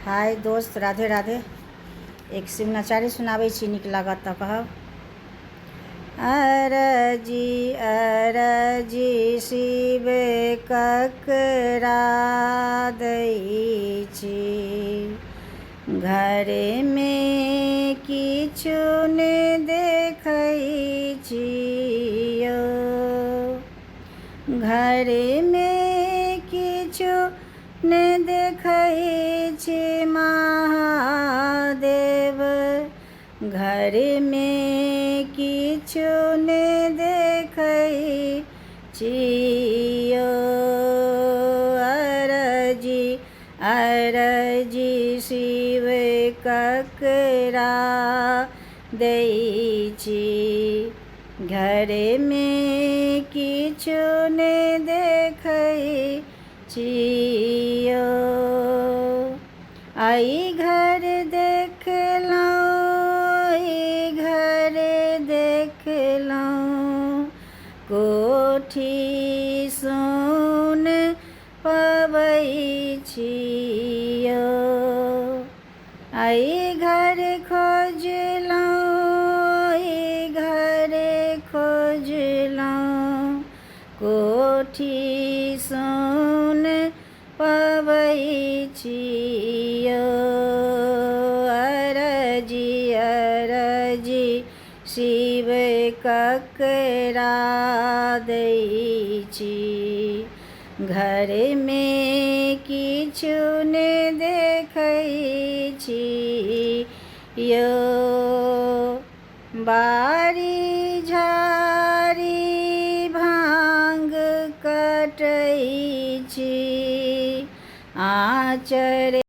हाय दोस्त, राधे राधे। एक शिव नचारी सुनाबै छी, नीक लागत तऽ कहब। अरजी शिव ककरा दै छी, घरमे किछु नहि देखै छियौ, घरमे किछु नहि देखै छी महादेव, घरमे किछु नहि देखै छियौ। अरजी शिव ककरा दै छी, घरमे किछु नहि देखै छियौ। आई घर देखलहुँ, कोठी सुन पबै छियौ। आई घर खोजलहुँ, कोठी सुन पबै छियौ। अरजी शिव ककरा दै छी, घरमे किछु नहि देखै छियौ। बारी झाड़ी भांग कटै छी, आँचर